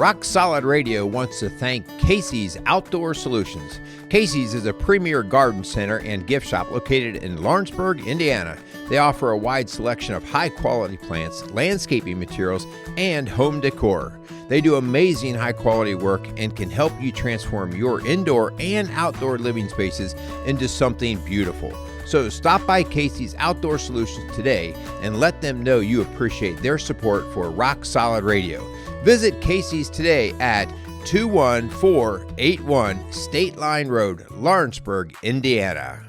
Rock Solid Radio wants to thank Casey's Outdoor Solutions. Casey's is a premier garden center and gift shop located in Lawrenceburg, Indiana. They offer a wide selection of high-quality plants, landscaping materials, and home decor. They do amazing high-quality work and can help you transform your indoor and outdoor living spaces into something beautiful. So stop by Casey's Outdoor Solutions today and let them know you appreciate their support for Rock Solid Radio. Visit Casey's today at 21481 State Line Road, Lawrenceburg, Indiana.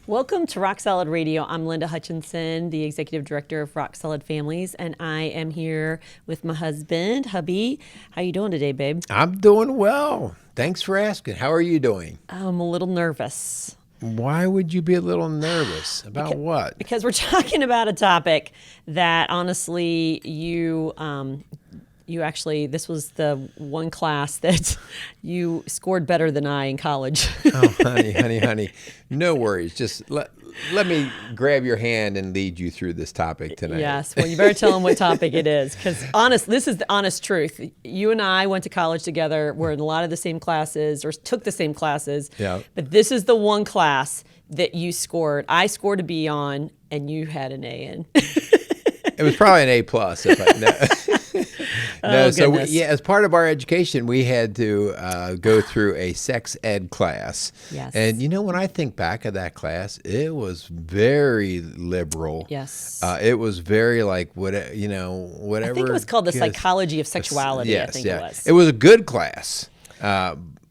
Welcome to Rock Solid Radio. I'm Linda Hutchinson, the Executive Director of Rock Solid Families, and I am here with my husband, hubby. How you doing today, babe? I'm doing well. Thanks for asking. How are you doing? I'm a little nervous. Why would you be a little nervous? About what? Because we're talking about a topic that honestly you actually, this was the one class that you scored better than I in college. Oh, honey. No worries. Just let me grab your hand and lead you through this topic tonight. Yes. Well, you better tell them what topic it is, because this is the honest truth. You and I went to college together. We're in a lot of the same classes or took the same classes. Yeah. But this is the one class that you scored. I scored a B on, and you had an A in. It was probably an A plus. If I know. No, Oh, so goodness. as part of our education, we had to go through a sex ed class. Yes. And when I think back of that class, it was very liberal. Yes. It was very whatever. I think it was called the psychology of sexuality. Yes, I think yeah. it was. It was a good class.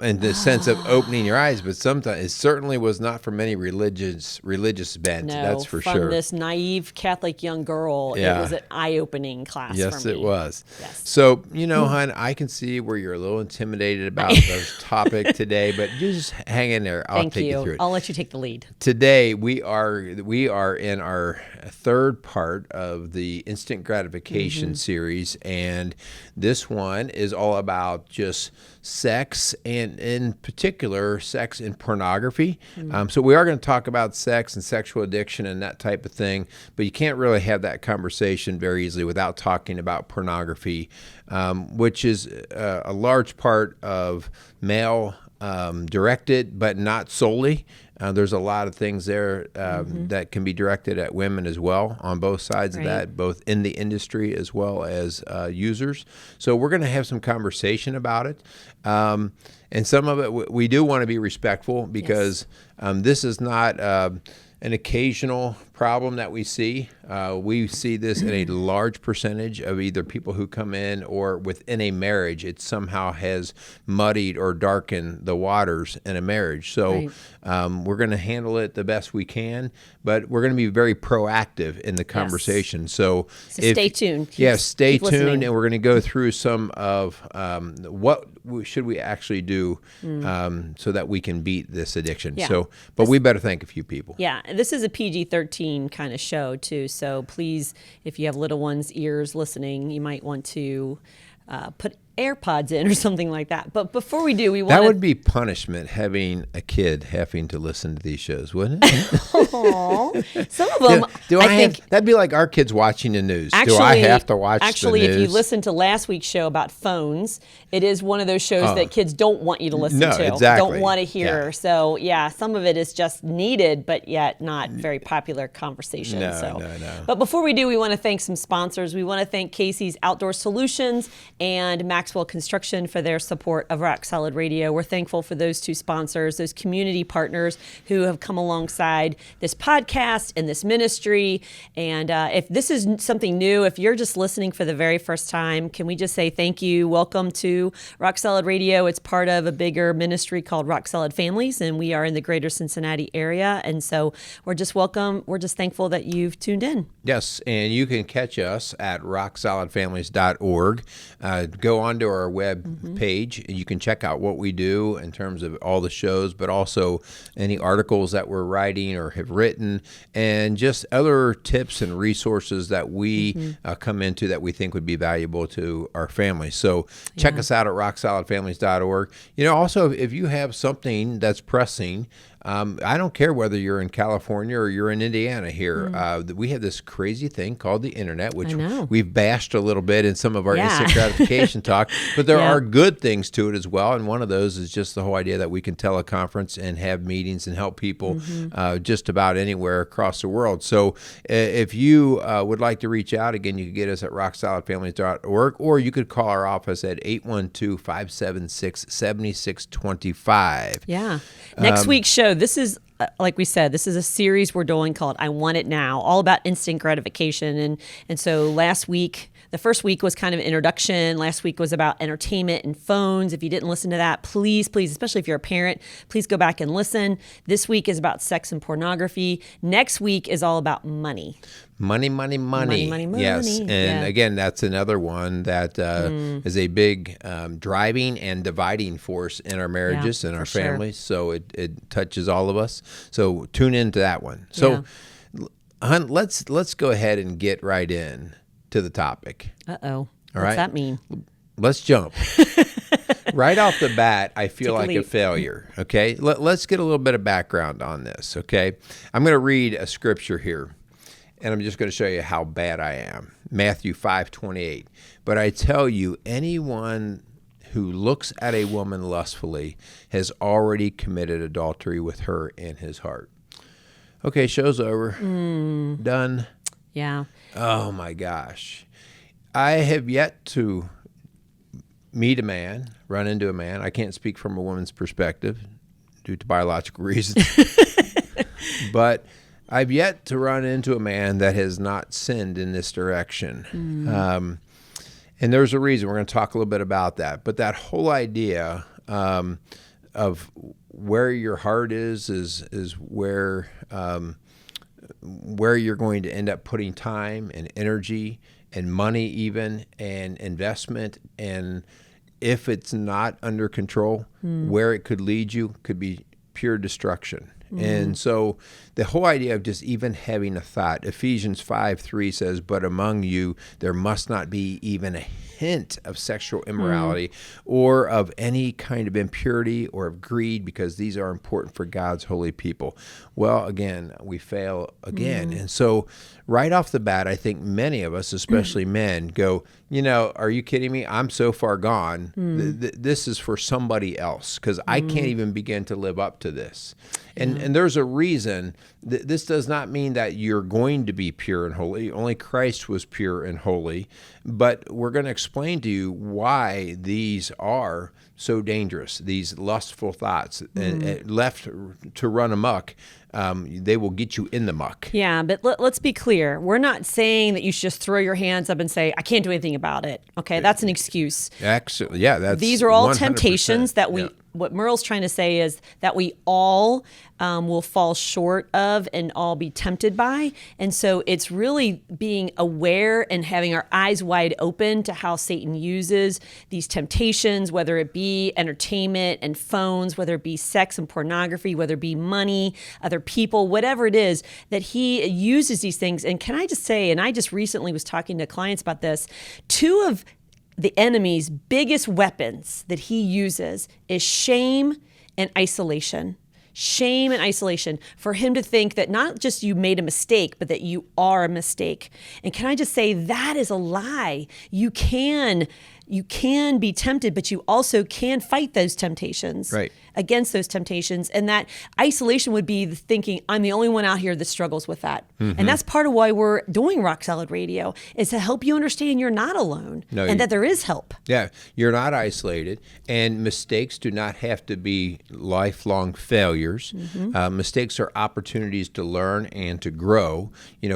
In the sense of opening your eyes, but sometimes it certainly was not from any religious bent. No, that's for from sure. this naive Catholic young girl, Yeah. it was an eye-opening class Yes, for me. it was. Yes. So, hon, I can see where you're a little intimidated about this topic today, but you just hang in there. I'll Thank take you you. through it. I'll let you take the lead. Today, we are in our third part of the Instant Gratification series, and this one is all about just sex, and in particular, sex and pornography. So we are going to talk about sex and sexual addiction and that type of thing, but you can't really have that conversation very easily without talking about pornography, which is a large part of male directed, but not solely. There's a lot of things there that can be directed at women as well, on both sides of that, both in the industry as well as users. So we're going to have some conversation about it. And some of it, we do want to be respectful, because this is not an occasional problem that we see. We see this in a large percentage of either people who come in or within a marriage. It somehow has muddied or darkened the waters in a marriage. So we're going to handle it the best we can, but we're going to be very proactive in the conversation. Yes. So Stay tuned. Stay tuned, listening. and we're going to go through some of what should we actually do so that we can beat this addiction. Yeah. But we better thank a few people. Yeah, this is a PG-13 kind of show too, so please, if you have little ones' ears listening, you might want to put AirPods in or something like that. But before we do, we want That would be punishment, having a kid having to listen to these shows, wouldn't it? some of them. I think that'd be like our kids watching the news. actually, do I have to watch Actually, the news? if you listen to last week's show about phones, it is one of those shows that kids don't want you to listen No, to, exactly. don't want to hear. Yeah. So some of it is just needed, but yet not very popular conversation. No. But before we do, we want to thank some sponsors. We want to thank Casey's Outdoor Solutions and Maxwell Construction for their support of Rock Solid Radio. We're thankful for those two sponsors, those community partners who have come alongside this podcast and this ministry. And if this is something new, if you're just listening for the very first time, can we just say thank you? Welcome to Rock Solid Radio. It's part of a bigger ministry called Rock Solid Families, and we are in the greater Cincinnati area. And so we're just thankful that you've tuned in. Yes, and you can catch us at rocksolidfamilies.org. Go onto our web page. You can check out what we do in terms of all the shows, but also any articles that we're writing or have written, and just other tips and resources that we come into that we think would be valuable to our family. So check us out at rocksolidfamilies.org. Also, if you have something that's pressing, I don't care whether you're in California or you're in Indiana here. We have this crazy thing called the internet, which we've bashed a little bit in some of our instant gratification talk, but there are good things to it as well. And one of those is just the whole idea that we can teleconference and have meetings and help people just about anywhere across the world. So if you would like to reach out, again, you can get us at rocksolidfamilies.org, or you could call our office at 812-576-7625. Yeah. Next week's show, this is, like we said, this is a series we're doing called I Want It Now, all about instant gratification. And so last week, the first week was kind of an introduction. Last week was about entertainment and phones. If you didn't listen to that, please, especially if you're a parent, please go back and listen. This week is about sex and pornography. Next week is all about money. Money. Yes. And again, that's another one that is a big driving and dividing force in our marriages and our families. So it touches all of us. So tune into that one. So, hon, let's go ahead and get right in to the topic. All right. What's that mean? Let's jump. Right off the bat, I feel like a failure. Okay. Let's get a little bit of background on this. Okay. I'm going to read a scripture here, and I'm just going to show you how bad I am. Matthew 5:28. But I tell you, anyone who looks at a woman lustfully has already committed adultery with her in his heart. Okay, show's over. Done. Yeah. Oh my gosh. I have yet to meet a man, run into a man. I can't speak from a woman's perspective due to biological reasons. But I've yet to run into a man that has not sinned in this direction. And there's a reason. We're going to talk a little bit about that. But that whole idea of where your heart is where you're going to end up putting time and energy and money even and investment. And if it's not under control, where it could lead you could be pure destruction. And so the whole idea of just even having a thought, Ephesians 5:3 says, but among you there must not be even a hint of sexual immorality or of any kind of impurity or of greed, because these are important for God's holy people. Well, again, we fail again. And so right off the bat, I think many of us, especially men, go, are you kidding me? I'm so far gone. This is for somebody else, because I can't even begin to live up to this. And there's a reason. This does not mean that you're going to be pure and holy. Only Christ was pure and holy. But we're going to explain to you why these are so dangerous, these lustful thoughts, and left to run amok. They will get you in the muck. Yeah, but let's be clear. We're not saying that you should just throw your hands up and say, I can't do anything about it. Okay, that's an excuse. Actually, yeah, these are all 100%. temptations that what Merle's trying to say is that we all will fall short of and all be tempted by. And so it's really being aware and having our eyes wide open to how Satan uses these temptations, whether it be entertainment and phones, whether it be sex and pornography, whether it be money, other people, whatever it is, that he uses these things. And can I just say, and I just recently was talking to clients about this, two of the enemy's biggest weapons that he uses is shame and isolation. Shame and isolation, for him to think that not just you made a mistake, but that you are a mistake. And can I just say, that is a lie. You can be tempted, but you also can fight those temptations, against those temptations. And that isolation would be the thinking, I'm the only one out here that struggles with that. And that's part of why we're doing Rock Solid Radio, is to help you understand you're not alone and that there is help. Yeah, you're not isolated, and mistakes do not have to be lifelong failures. Mistakes are opportunities to learn and to grow.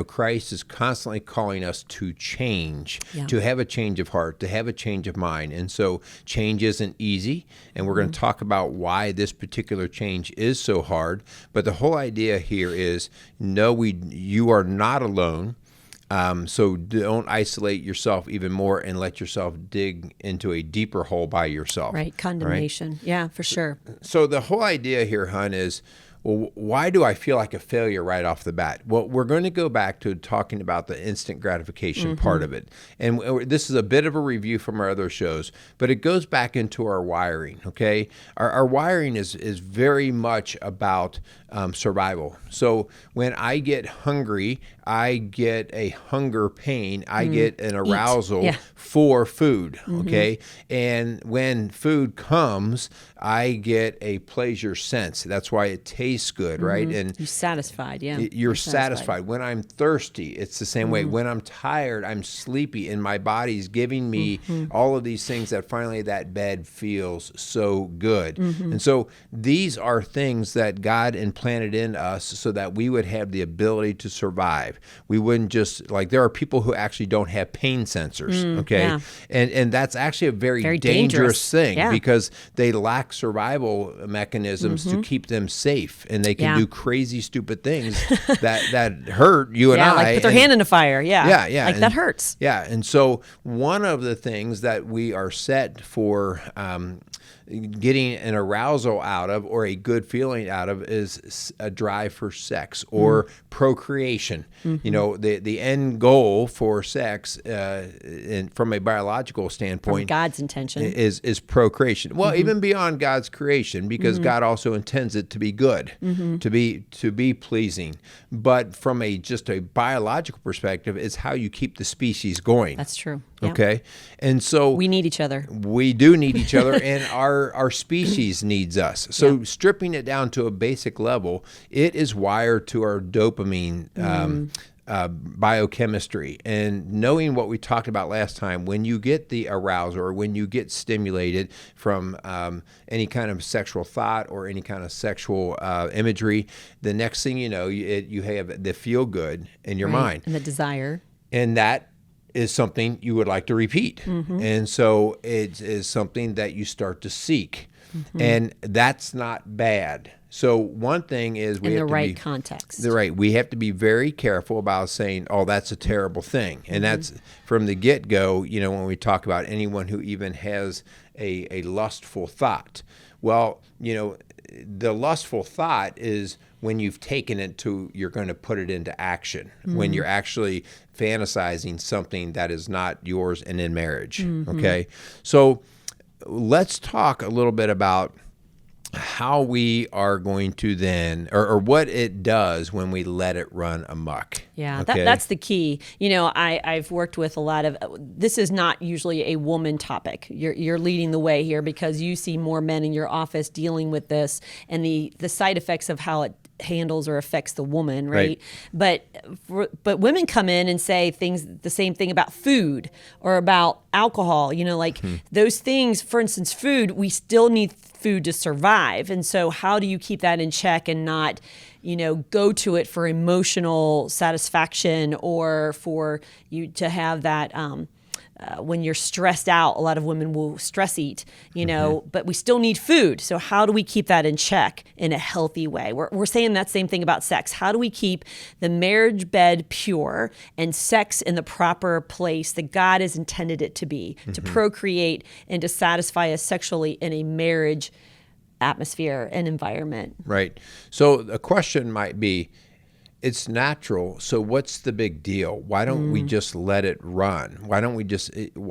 Christ is constantly calling us to change, to have a change of heart, to have a change of mind. And so change isn't easy, and we're going to talk about why this particular change is so hard. But the whole idea here is, you are not alone. So don't isolate yourself even more and let yourself dig into a deeper hole by yourself. Right, condemnation. Right? Yeah, for sure. So the whole idea here, hon, is, well, why do I feel like a failure right off the bat? Well, we're going to go back to talking about the instant gratification part of it. And this is a bit of a review from our other shows, but it goes back into our wiring, okay? Our wiring is very much about survival. So when I get hungry, I get a hunger pain, I get an arousal for food, okay? And when food comes, I get a pleasure sense. That's why it tastes good, right? And you're satisfied, You're satisfied. When I'm thirsty, it's the same way. When I'm tired, I'm sleepy, and my body's giving me all of these things that finally that bed feels so good. And so these are things that God implanted in us so that we would have the ability to survive. We wouldn't just, like, there are people who actually don't have pain sensors, okay? And that's actually a very dangerous thing because they lack survival mechanisms to keep them safe, and they can do crazy, stupid things that hurt you and I. Like put their hand in a fire. Like and that hurts. Yeah, and so one of the things that we are set for getting an arousal out of or a good feeling out of is a drive for sex or procreation. You know, the end goal for sex from a biological standpoint, from God's intention, is procreation. Well, even beyond God's creation, because God also intends it to be good, to be pleasing. But from just a biological perspective, it's how you keep the species going. That's true. Yeah. Okay, and so we need each other. We do need each other, and our species needs us. So stripping it down to a basic level, it is wired to our dopamine biochemistry. And knowing what we talked about last time, when you get the arousal or when you get stimulated from any kind of sexual thought or any kind of sexual imagery, the next thing you know, you have the feel good in your mind. And the desire. And that is something you would like to repeat. And so it is something that you start to seek. And that's not bad. So one thing is we in have the to right be, context. We have to be very careful about saying, oh, that's a terrible thing. And that's from the get-go, you know, when we talk about anyone who even has a lustful thought. Well, you know, the lustful thought is when you've taken it to, you're going to put it into action, when you're actually fantasizing something that is not yours and in marriage, okay? So let's talk a little bit about how we are going to then, or what it does when we let it run amok. Yeah, okay? that's the key. You know, I've worked with a lot of, this is not usually a woman topic. You're leading the way here because you see more men in your office dealing with this and the side effects of how it handles or affects the woman, right? But women come in and say the same thing about food or about alcohol, you know, like those things, for instance, food, we still need food to survive. And so how do you keep that in check and not, you know, go to it for emotional satisfaction or for you to have that, when you're stressed out, a lot of women will stress eat, you know, but we still need food. So how do we keep that in check in a healthy way? We're saying that same thing about sex. How do we keep the marriage bed pure and sex in the proper place that God has intended it to be, to procreate and to satisfy us sexually in a marriage atmosphere and environment? Right. So a question might be, it's natural, so what's the big deal? Why don't we just let it run? Why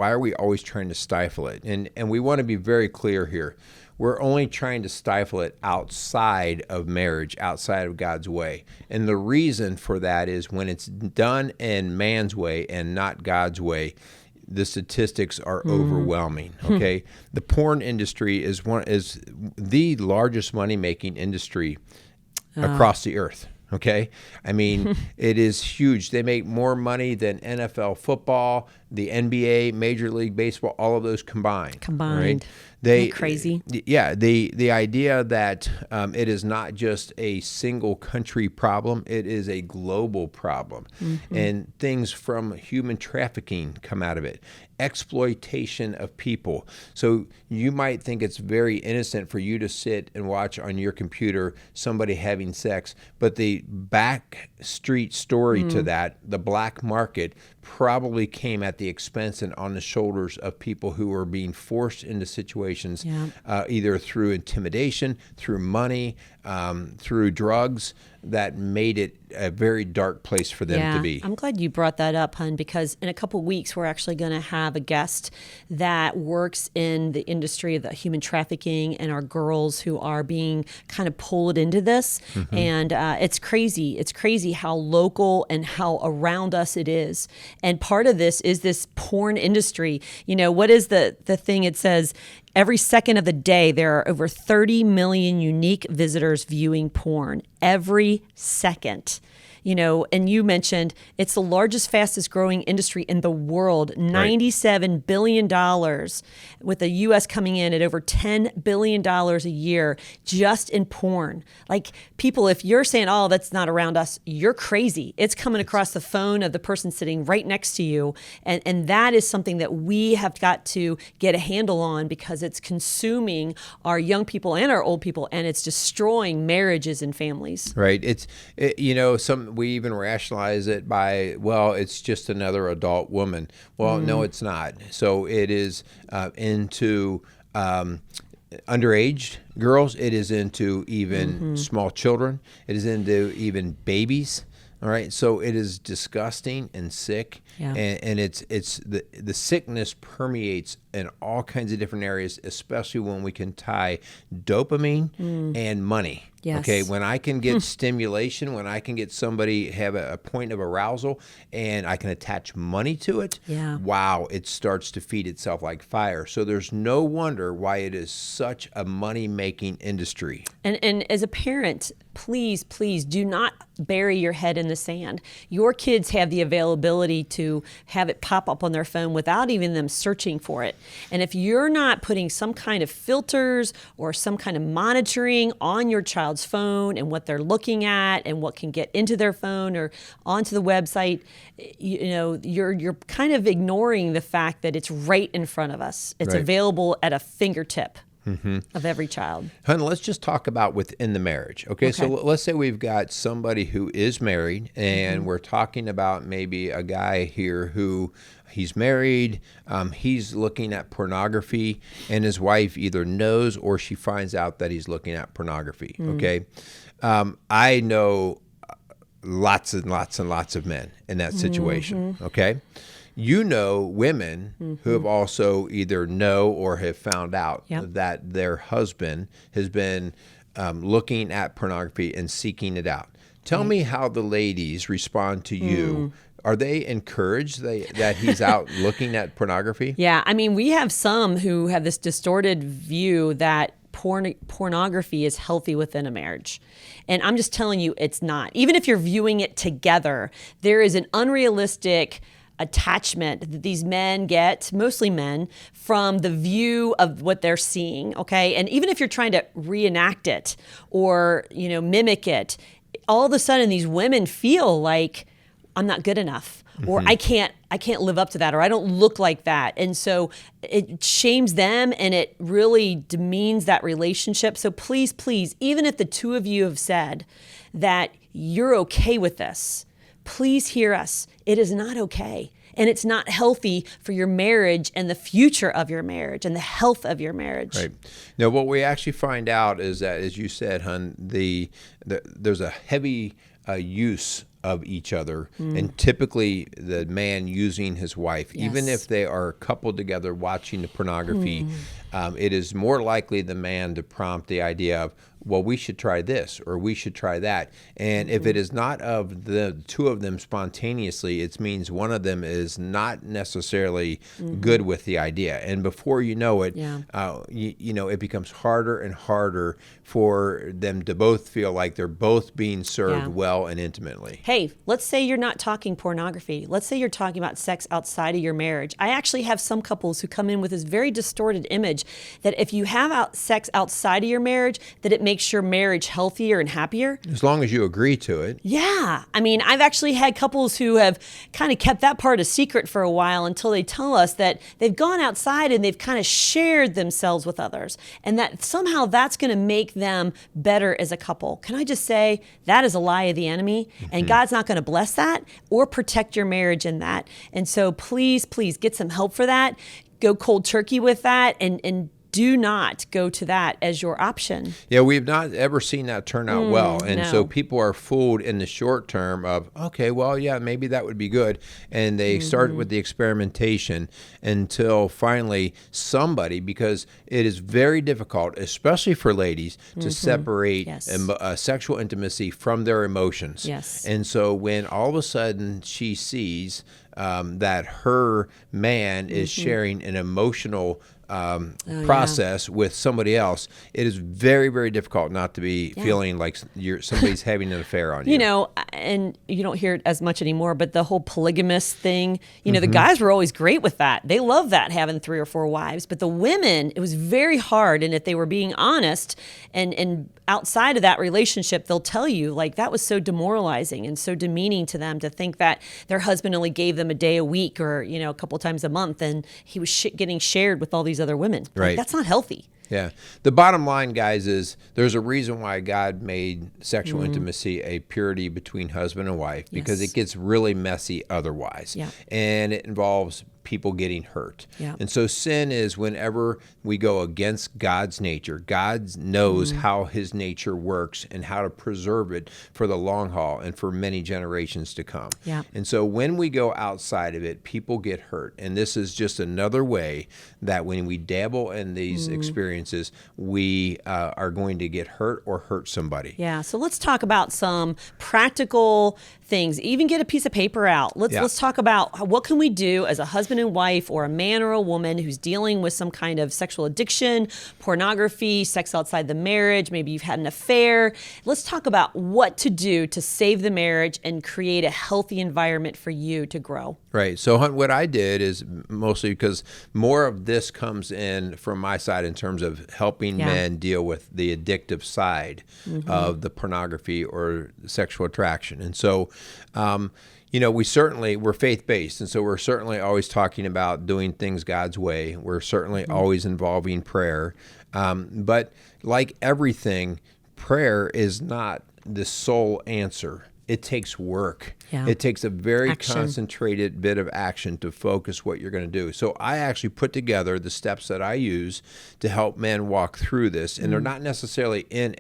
are we always trying to stifle it? And we want to be very clear here. We're only trying to stifle it outside of marriage, outside of God's way. And the reason for that is when it's done in man's way and not God's way, the statistics are overwhelming, okay? The porn industry is the largest money-making industry across the earth. Okay, I mean, it is huge. They make more money than NFL football, the NBA, Major League Baseball, all of those combined. Right? They crazy. Yeah, the idea that it is not just a single country problem; it is a global problem, and things from human trafficking come out of it. Exploitation of people. So you might think it's very innocent for you to sit and watch on your computer somebody having sex, but the back street story to that, the black market, probably came at the expense and on the shoulders of people who were being forced into situations, either through intimidation, through money, through drugs that made it a very dark place for them to be. I'm glad you brought that up, hun, because in a couple of weeks, we're actually going to have a guest that works in the industry of the human trafficking and our girls who are being kind of pulled into this. And it's crazy. It's crazy how local and how around us it is. And part of this is this porn industry. You know, what is the thing? It says every second of the day, there are over 30 million unique visitors viewing porn every second. You know, and you mentioned it's the largest, fastest growing industry in the world, $97 billion, with the U.S. coming in at over $10 billion a year just in porn. Like, people, if you're saying, oh, that's not around us, you're crazy. It's coming across the phone of the person sitting right next to you. And that is something that we have got to get a handle on, because it's consuming our young people and our old people, and it's destroying marriages and families. Right. You know, we even rationalize it by, well, it's just another adult woman. Well, no, it's not. So it is into underage girls. It is into even small children. It is into even babies. All right. So it is disgusting and sick. Yeah. And it's the sickness permeates in all kinds of different areas, especially when we can tie dopamine and money. Yes. Okay, when I can get stimulation, when I can get somebody have a point of arousal and I can attach money to it, wow, it starts to feed itself like fire. So there's no wonder why it is such a money-making industry. And as a parent, please do not bury your head in the sand. Your kids have the availability to have it pop up on their phone without even them searching for it. And if you're not putting some kind of filters or some kind of monitoring on your child's phone and what they're looking at and what can get into their phone or onto the website, you know, you're kind of ignoring the fact that it's right in front of us. It's available at a fingertip of every child. Hun, let's just talk about within the marriage. Okay, so let's say we've got somebody who is married, and we're talking about maybe a guy here who he's married, he's looking at pornography, and his wife either knows or she finds out that he's looking at pornography. Okay, I know lots and lots and lots of men in that situation. Okay. You know women who have also either know or have found out that their husband has been looking at pornography and seeking it out. Tell me how the ladies respond to you. Are they encouraged that he's out looking at pornography? Yeah, I mean, we have some who have this distorted view that pornography is healthy within a marriage. And I'm just telling you, it's not. Even if you're viewing it together, there is an unrealistic attachment that these men get, mostly men, from the view of what they're seeing, okay? And even if you're trying to reenact it or, you know, mimic it, all of a sudden these women feel like, I'm not good enough, or I can't live up to that, or I don't look like that. And so it shames them and it really demeans that relationship. So please, even if the two of you have said that you're okay with this, please hear us. It is not okay. And it's not healthy for your marriage and the future of your marriage and the health of your marriage. Right. Now, what we actually find out is that, as you said, hun, there's a heavy use of each other, and typically the man using his wife, even if they are coupled together watching the pornography, it is more likely the man to prompt the idea of, well, we should try this or we should try that. And if it is not of the two of them spontaneously, it means one of them is not necessarily good with the idea. And before you know it, you know, it becomes harder and harder for them to both feel like they're both being served well and intimately. Hey, let's say you're not talking pornography. Let's say you're talking about sex outside of your marriage. I actually have some couples who come in with this very distorted image that if you have sex outside of your marriage, that it makes your marriage healthier and happier. As long as you agree to it. Yeah. I mean, I've actually had couples who have kind of kept that part a secret for a while until they tell us that they've gone outside and they've kind of shared themselves with others, and that somehow that's going to make them better as a couple. Can I just say that is a lie of the enemy, and God's not going to bless that or protect your marriage in that. And so please get some help for that. Go cold turkey with that and do not go to that as your option. Yeah, we've not ever seen that turn out well. And so people are fooled in the short term of, okay, well, yeah, maybe that would be good. And they start with the experimentation until finally somebody, because it is very difficult, especially for ladies, to separate sexual intimacy from their emotions. Yes. And so when all of a sudden she sees that her man is sharing an emotional process with somebody else, it is very, very difficult not to be feeling like somebody's having an affair on you. You know, and you don't hear it as much anymore, but the whole polygamous thing, you know, the guys were always great with that. They loved that, having 3 or 4 wives. But the women, it was very hard. And if they were being honest and outside of that relationship, they'll tell you, like, that was so demoralizing and so demeaning to them to think that their husband only gave them a day a week or, you know, a couple times a month, and he was getting shared with all these other women. Right. Like, that's not healthy. Yeah. The bottom line, guys, is there's a reason why God made sexual intimacy a purity between husband and wife, because it gets really messy otherwise. Yeah. And it involves people getting hurt. Yeah. And so sin is whenever we go against God's nature. God knows how his nature works and how to preserve it for the long haul and for many generations to come. Yeah. And so when we go outside of it, people get hurt. And this is just another way that when we dabble in these experiences, we are going to get hurt or hurt somebody. Yeah. So let's talk about some practical things. Even get a piece of paper out. Let's talk about what can we do as a husband and wife, or a man or a woman who's dealing with some kind of sexual addiction, pornography, sex outside the marriage. Maybe you've had an affair. Let's talk about what to do to save the marriage and create a healthy environment for you to grow. Right. So what I did is, mostly because more of this comes in from my side in terms of helping men deal with the addictive side of the pornography or sexual attraction. And so, you know, we're faith-based, and so we're certainly always talking about doing things God's way. We're certainly always involving prayer. But like everything, prayer is not the sole answer. It takes work. Yeah. It takes a very Action. concentrated bit of action to focus what you're going to do. So I actually put together the steps that I use to help men walk through this. And they're not necessarily in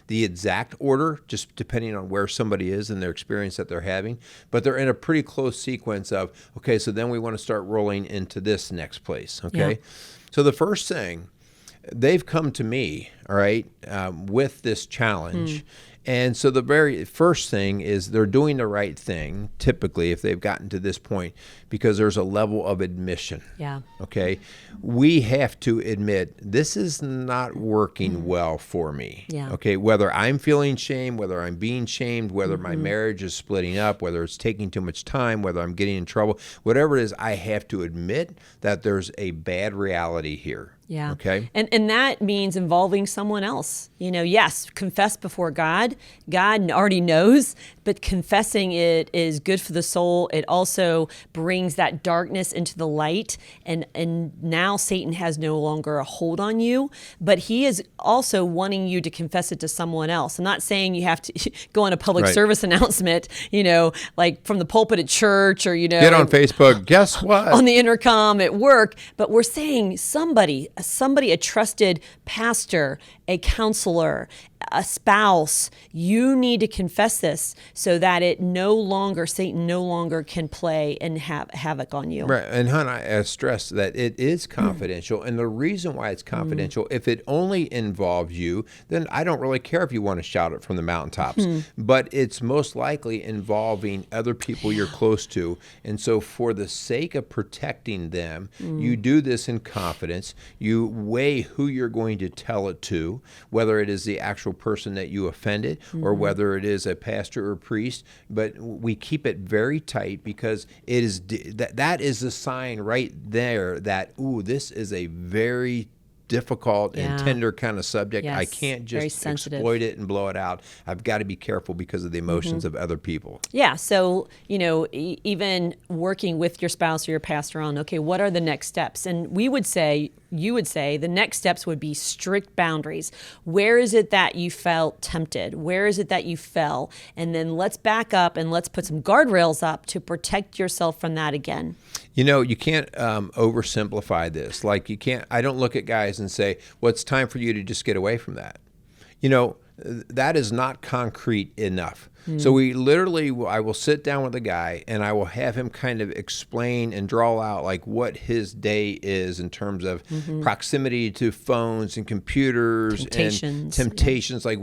the exact order, just depending on where somebody is and their experience that they're having. But they're in a pretty close sequence of, okay, so then we want to start rolling into this next place, okay? Yeah. So the first thing, they've come to me, all right, with this challenge. And so the very first thing is they're doing the right thing, typically, if they've gotten to this point, because there's a level of admission. Yeah. Okay? We have to admit, this is not working well for me. Yeah. Okay? Whether I'm feeling shame, whether I'm being shamed, whether my marriage is splitting up, whether it's taking too much time, whether I'm getting in trouble, whatever it is, I have to admit that there's a bad reality here. Yeah. Okay. And that means involving someone else. You know, yes, confess before God. God already knows, but confessing it is good for the soul. It also brings that darkness into the light. And now Satan has no longer a hold on you, but he is also wanting you to confess it to someone else. I'm not saying you have to go on a public service announcement, you know, like from the pulpit at church, or, you know, get on Facebook. Guess what? On the intercom at work. But we're saying somebody, a trusted pastor, a counselor, a spouse, you need to confess this so that Satan no longer can play and have havoc on you. Right. And hon, I stress that it is confidential. And the reason why it's confidential, if it only involves you, then I don't really care if you want to shout it from the mountaintops. But it's most likely involving other people you're close to. And so for the sake of protecting them, you do this in confidence. You weigh who you're going to tell it to, whether it is the actual person that you offended or whether it is a pastor or priest. But we keep it very tight, because it is that is the sign right there that, ooh, this is a very difficult and tender kind of subject. Yes, I can't very just sensitive. exploit it and blow it out. I've got to be careful because of the emotions of other people. Yeah. So, you know, even working with your spouse or your pastor on, okay, what are the next steps? And we would say you would say the next steps would be strict boundaries. Where is it that you felt tempted? Where is it that you fell? And then let's back up and let's put some guardrails up to protect yourself from that again. You know, you can't oversimplify this. Like, I don't look at guys and say, well, it's time for you to just get away from that. You know, that is not concrete enough. So I will sit down with a guy and I will have him kind of explain and draw out like what his day is in terms of proximity to phones and computers and temptations. Like,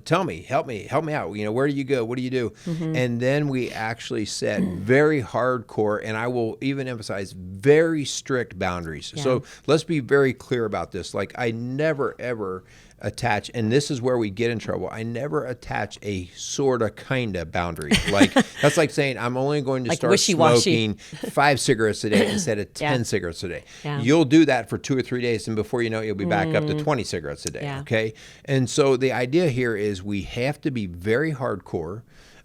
tell me, help me out. You know, where do you go? What do you do? And then we actually set very hardcore, and I will even emphasize very strict boundaries. Yeah. So let's be very clear about this. Like, I never, ever attach, and this is where we get in trouble, I never attach a sort of kind of boundary. Like, that's like saying I'm only going to like start smoking 5 cigarettes a day instead of 10 cigarettes a day. Yeah. You'll do that for 2 or 3 days, and before you know it, you'll be back up to 20 cigarettes a day. Yeah. Okay? And so the idea here is we have to be very hardcore.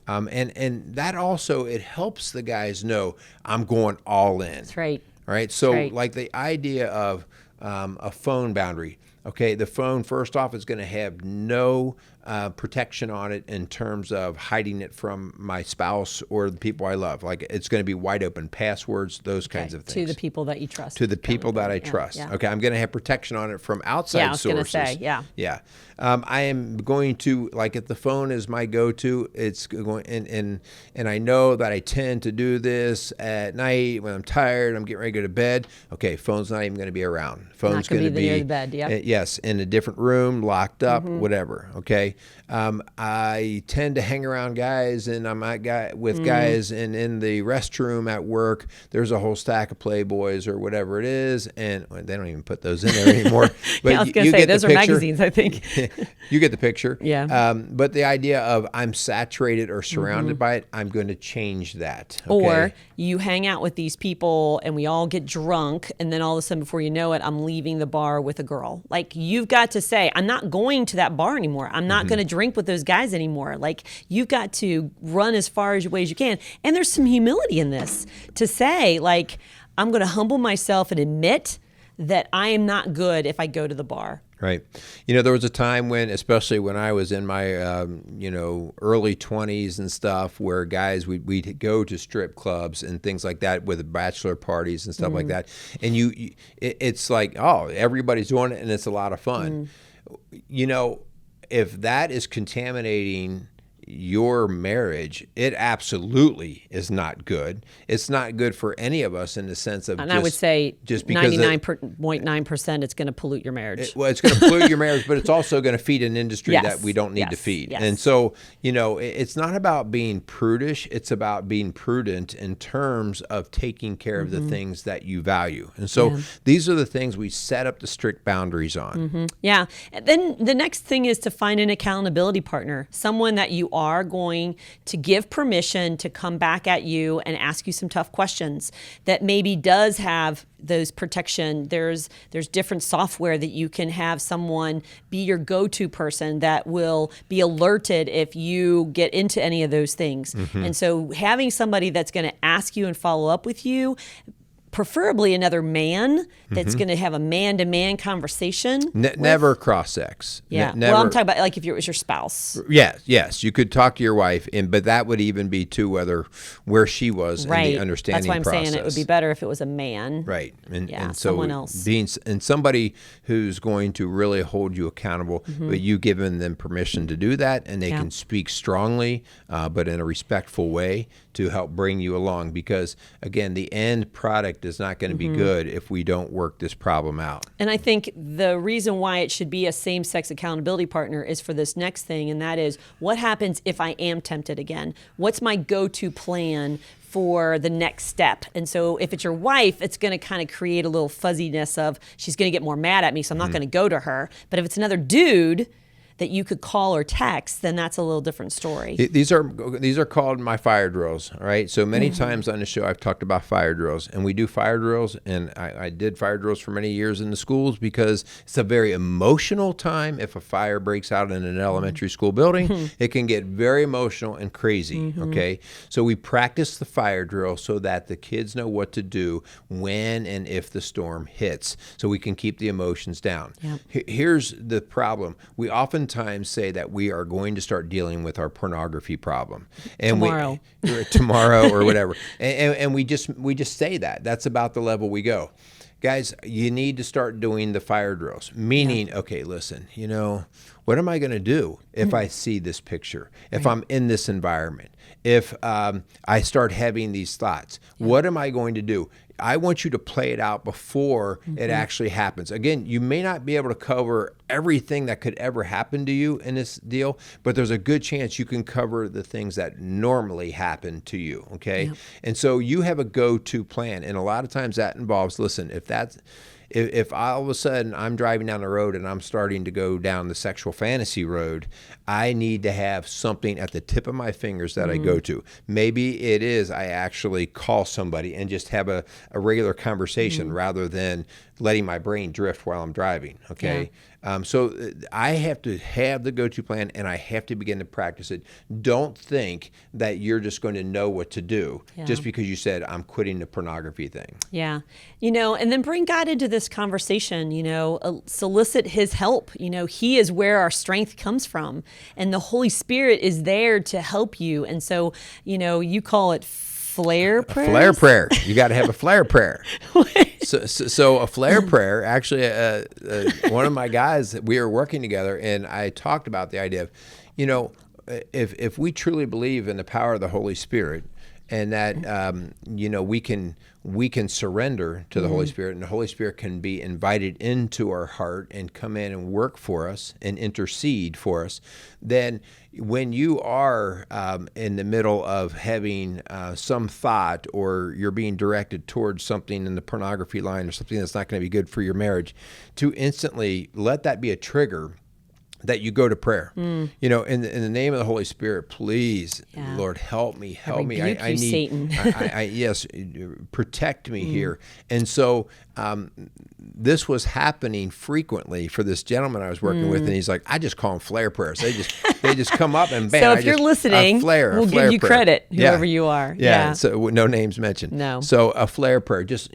And that also, it helps the guys know I'm going all in. That's right. Right? So like the idea of a phone boundary. Okay, the phone, first off, is going to have no protection on it in terms of hiding it from my spouse or the people I love. Like, it's going to be wide open passwords, those kinds of things. To the people that you trust. To the people that I trust. Yeah. Okay, I'm going to have protection on it from outside sources. I was going to say, Yeah. I am going to, like, if the phone is my go-to, it's going, and I know that I tend to do this at night when I'm tired, I'm getting ready to go to bed. Okay, phone's not even going to be around. Phone's going to be near the bed. Yes, in a different room, locked up, whatever. Okay, I tend to hang around guys, and I'm with guys, and in the restroom at work, there's a whole stack of Playboys or whatever it is, and they don't even put those in there anymore. But I was going to say those are magazines, I think. You get the picture. Yeah. But the idea of I'm saturated or surrounded by it, I'm going to change that. Okay? Or you hang out with these people and we all get drunk, and then all of a sudden, before you know it, I'm leaving the bar with a girl. Like, you've got to say, I'm not going to that bar anymore. I'm not going to drink with those guys anymore. Like, you've got to run as far away as you can. And there's some humility in this to say, like, I'm going to humble myself and admit that I am not good if I go to the bar. Right. You know, there was a time when, especially when I was in my, early 20s and stuff, where guys, we'd go to strip clubs and things like that with bachelor parties and stuff like that. And it's like, oh, everybody's doing it and it's a lot of fun. You know, if that is contaminating your marriage, it absolutely is not good. It's not good for any of us in the sense of, and I would say just 99.9% it's going to pollute your marriage. It's going to pollute your marriage, but it's also going to feed an industry that we don't need to feed. Yes. And so, you know, it's not about being prudish. It's about being prudent in terms of taking care of the things that you value. And so these are the things we set up the strict boundaries on. Yeah. And then the next thing is to find an accountability partner, someone that you are going to give permission to come back at you and ask you some tough questions, that maybe does have those protection. There's different software that you can have someone be your go-to person that will be alerted if you get into any of those things. And so having somebody that's going to ask you and follow up with you, preferably another man that's going to have a man-to-man conversation. Never cross-sex. Yeah. Never. Well, I'm talking about like if it was your spouse. Yes. You could talk to your wife, but that would even be to where she was in the understanding process. That's why I'm saying it would be better if it was a man. Right. And so someone else. And somebody who's going to really hold you accountable, but you giving them permission to do that, and they can speak strongly, but in a respectful way to help bring you along. Because, again, the end product is not going to be good if we don't work this problem out. And I think the reason why it should be a same-sex accountability partner is for this next thing, and that is, what happens if I am tempted again? What's my go-to plan for the next step? And so if it's your wife, it's going to kind of create a little fuzziness of, she's going to get more mad at me, so I'm not going to go to her. But if it's another dude, that you could call or text, then that's a little different story. These are called my fire drills. All right. So many times on the show, I've talked about fire drills, and we do fire drills. And I did fire drills for many years in the schools because it's a very emotional time. If a fire breaks out in an elementary school building, it can get very emotional and crazy. Okay. So we practice the fire drill so that the kids know what to do when and if the storm hits, so we can keep the emotions down. Yep. Here's the problem. We oftentimes say that we are going to start dealing with our pornography problem. And tomorrow or whatever. And we just say that. That's about the level we go. Guys, you need to start doing the fire drills, meaning, okay, listen, what am I going to do if I see this picture, if I'm in this environment, if I start having these thoughts? What am I going to do? I want you to play it out before it actually happens. Again, you may not be able to cover everything that could ever happen to you in this deal, but there's a good chance you can cover the things that normally happen to you, okay? Yep. And so you have a go-to plan, and a lot of times that involves, listen, if all of a sudden I'm driving down the road and I'm starting to go down the sexual fantasy road, I need to have something at the tip of my fingers that I go to. Maybe it is I actually call somebody and just have a regular conversation rather than letting my brain drift while I'm driving, okay? Yeah. So I have to have the go-to plan, and I have to begin to practice it. Don't think that you're just going to know what to do just because you said, I'm quitting the pornography thing. Yeah. And then bring God into this conversation, solicit his help. He is where our strength comes from, and the Holy Spirit is there to help you. And so, you call it flare prayer. Flare prayer. You got to have a flare prayer. So a flare prayer, actually, one of my guys, we were working together, and I talked about the idea of, if we truly believe in the power of the Holy Spirit, and that we can surrender to the Holy Spirit, and the Holy Spirit can be invited into our heart and come in and work for us and intercede for us, then when you are in the middle of having some thought, or you're being directed towards something in the pornography line or something that's not going to be good for your marriage, to instantly let that be a trigger that you go to prayer. In the name of the Holy Spirit, please, Lord, help me. I need Satan. Yes, protect me here. And so this was happening frequently for this gentleman I was working with, and he's like, I just call them flare prayers. They just come up and bam. So if you're listening, we'll give you credit, whoever you are. Yeah. So no names mentioned. No. So a flare prayer, just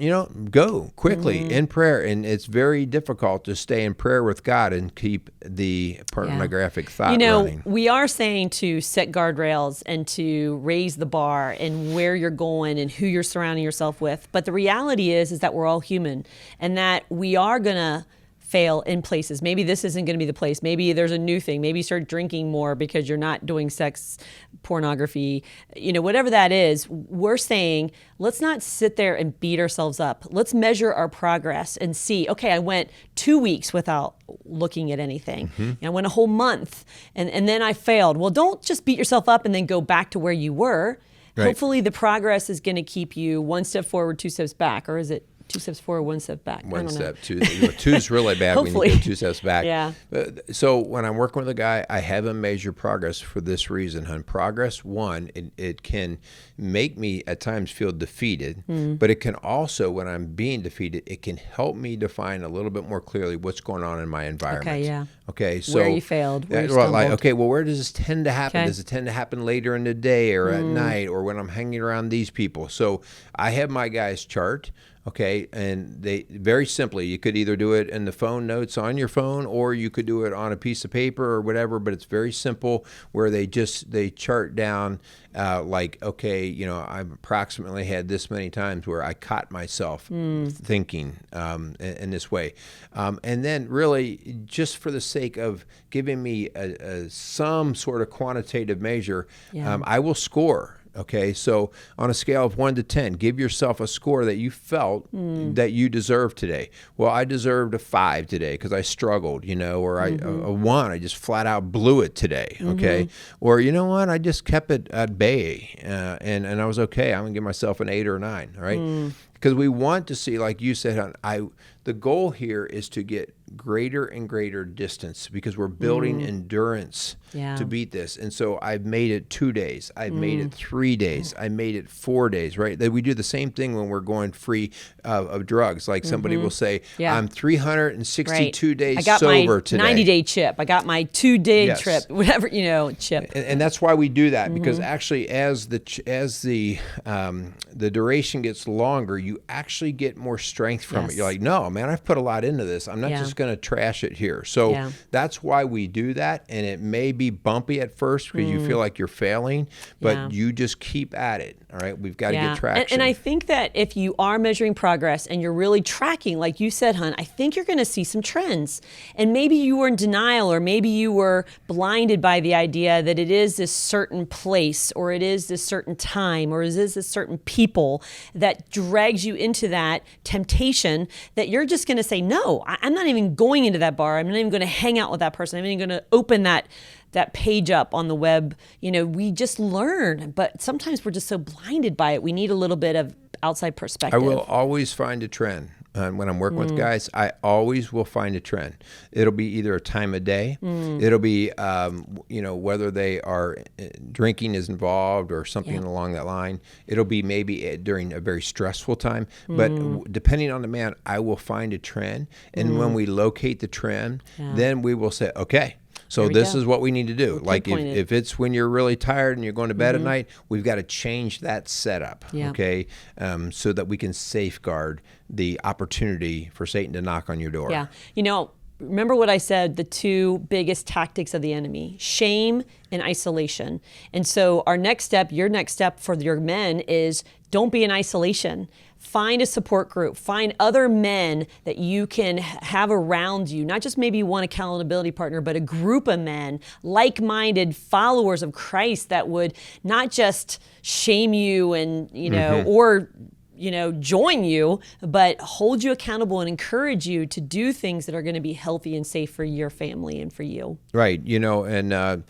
go quickly in prayer, and it's very difficult to stay in prayer with God and keep the pornographic thought running. We are saying to set guardrails and to raise the bar and where you're going and who you're surrounding yourself with. But the reality is that we're all human, and that we are going to fail in places. Maybe this isn't going to be the place. Maybe there's a new thing. Maybe you start drinking more because you're not doing sex pornography. Whatever that is, we're saying, let's not sit there and beat ourselves up. Let's measure our progress and see, okay, I went 2 weeks without looking at anything. I went a whole month and then I failed. Well, don't just beat yourself up and then go back to where you were. Right. Hopefully the progress is going to keep you one step forward, 2 steps back, or is it 2 steps forward, 1 step back? One step, two. Two's really bad when you go 2 steps back. Yeah. So when I'm working with a guy, I have him measure progress for this reason, hon. Progress, one, it can make me at times feel defeated, but it can also, when I'm being defeated, it can help me define a little bit more clearly what's going on in my environment. Okay, yeah. Okay, so where you failed, where you stumbled. Where does this tend to happen? Okay. Does it tend to happen later in the day or at night, or when I'm hanging around these people? So I have my guys chart. Okay, and they very simply, you could either do it in the phone notes on your phone, or you could do it on a piece of paper or whatever, but it's very simple, where they chart down I approximately had this many times where I caught myself thinking in this way. And then really, just for the sake of giving me some sort of quantitative measure, I will score. Okay, so on a scale of 1 to 10, give yourself a score that you felt that you deserved today. Well, I deserved a 5 today because I struggled, or a 1, I just flat out blew it today. Okay, or you know what, I just kept it at bay, and I was okay. I'm gonna give myself an 8 or a 9. All right. because we want to see, like you said, hon, the goal here is to get greater and greater distance because we're building endurance to beat this. And so I've made it 2 days. I've made it 3 days. I made it 4 days, right? We do the same thing when we're going free of drugs. Like somebody will say, I'm 362 days I got sober my today. 90-day chip. I got my 2-day Yes. trip, whatever, chip. And that's why we do that, because actually as the duration gets longer, you actually get more strength from it. You're like, no, man, I've put a lot into this. I'm not just going to trash it here. So that's why we do that. And it may be bumpy at first because you feel like you're failing, but you just keep at it. All right. We've got to get traction. And I think that if you are measuring progress and you're really tracking, like you said, hon, I think you're going to see some trends. And maybe you were in denial, or maybe you were blinded by the idea that it is this certain place, or it is this certain time, or it is this certain people that drags you into that temptation, that you're just going to say, no, I'm not even going into that bar. I'm not even going to hang out with that person. I'm not even going to open that page up on the web. We just learn, but sometimes we're just so blinded by it. We need a little bit of outside perspective. I will always find a trend. When I'm working with guys, I always will find a trend. It'll be either a time of day. It'll be, whether they are drinking is involved or something along that line. It'll be maybe during a very stressful time. But depending on the man, I will find a trend. And when we locate the trend, then we will say, okay, so this is what we need to do. Like if it's when you're really tired and you're going to bed at night, we've got to change that setup, okay, so that we can safeguard the opportunity for Satan to knock on your door. Yeah. Remember what I said, the two biggest tactics of the enemy, shame and isolation. And so your next step for your men is don't be in isolation. Find a support group. Find other men that you can have around you, not just maybe one accountability partner, but a group of men, like-minded followers of Christ that would not just shame you and, or join you, but hold you accountable and encourage you to do things that are going to be healthy and safe for your family and for you. Right. And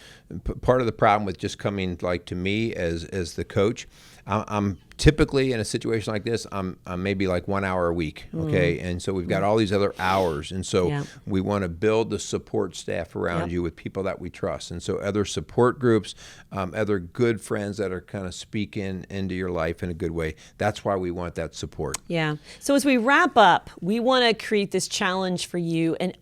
part of the problem with just coming like to me as the coach, I'm typically in a situation like this, I'm maybe like 1 hour a week, okay? And so we've got all these other hours. And so we want to build the support staff around you with people that we trust. And so other support groups, other good friends that are kind of speaking into your life in a good way. That's why we want that support. Yeah. So as we wrap up, we want to create this challenge for you. And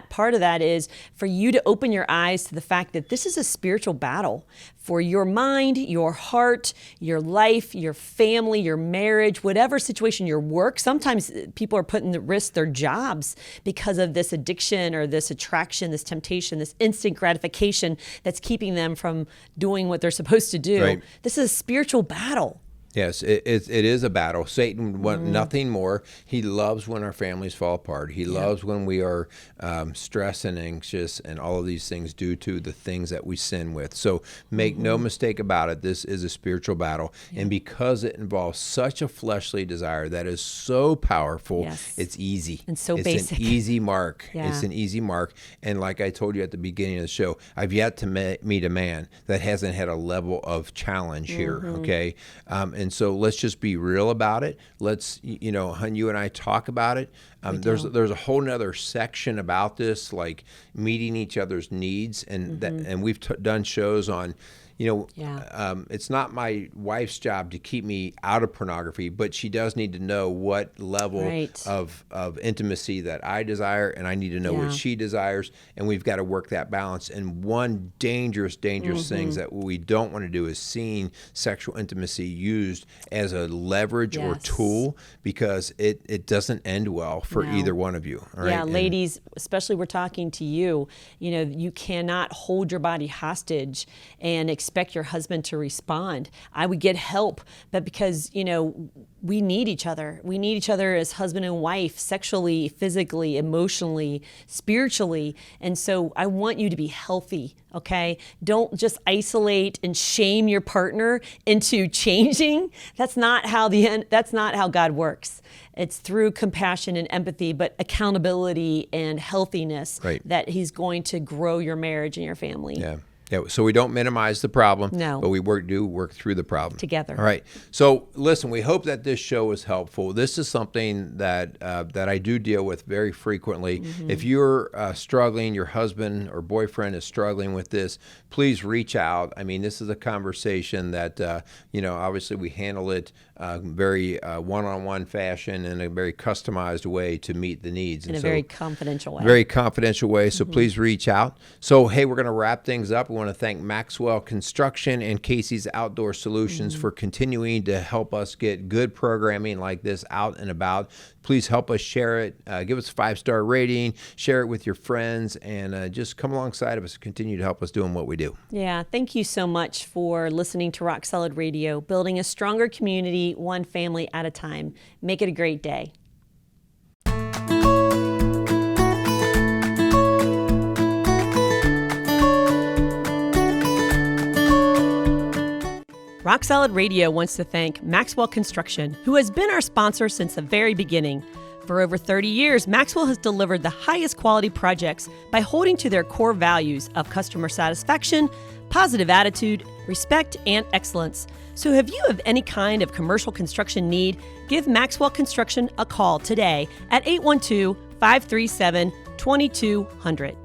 part of that is for you to open your eyes to the fact that this is a spiritual battle for your mind, your heart, your life, your family, your marriage, whatever situation, your work. Sometimes people are putting at risk their jobs because of this addiction or this attraction, this temptation, this instant gratification that's keeping them from doing what they're supposed to do. Right. This is a spiritual battle. Yes, it is a battle. Satan wants nothing more. He loves when our families fall apart. He loves when we are stressed and anxious and all of these things due to the things that we sin with. So make no mistake about it, this is a spiritual battle. And because it involves such a fleshly desire that is so powerful, it's easy. And so it's basic. An easy mark. Yeah. It's an easy mark. And like I told you at the beginning of the show, I've yet to meet a man that hasn't had a level of challenge here, okay? And so let's just be real about it. Let's, hun, you and I talk about it. There's a whole nother section about this, like meeting each other's needs, and and we've done shows on. It's not my wife's job to keep me out of pornography, but she does need to know what level of intimacy that I desire, and I need to know what she desires, and we've got to work that balance. And one dangerous things that we don't want to do is seeing sexual intimacy used as a leverage or tool, because it doesn't end well for either one of you. All right? Yeah, ladies, especially we're talking to you, you cannot hold your body hostage and expect your husband to respond. I would get help, but because, we need each other. We need each other as husband and wife, sexually, physically, emotionally, spiritually. And so I want you to be healthy, okay? Don't just isolate and shame your partner into changing. That's not how God works. It's through compassion and empathy, but accountability and healthiness that he's going to grow your marriage and your family. Yeah. Yeah, so we don't minimize the problem, No. but we do work through the problem Together. All right. So listen, we hope that this show is helpful. This is something that that I do deal with very frequently. If you're struggling, your husband or boyfriend is struggling with this, please reach out. I mean, this is a conversation that obviously we handle it very one-on-one fashion in a very customized way to meet the needs. In a very confidential way. Very confidential way. So please reach out. So, hey, we're going to wrap things up. We want to thank Maxwell Construction and Casey's Outdoor Solutions for continuing to help us get good programming like this out and about. Please help us share it. Give us a 5-star rating. Share it with your friends. And just come alongside of us and continue to help us doing what we do. Yeah, thank you so much for listening to Rock Solid Radio, building a stronger community, one family at a time. Make it a great day. Rock Solid Radio wants to thank Maxwell Construction, who has been our sponsor since the very beginning. For over 30 years, Maxwell has delivered the highest quality projects by holding to their core values of customer satisfaction, positive attitude, respect, and excellence. So if you have any kind of commercial construction need, give Maxwell Construction a call today at 812-537-2200.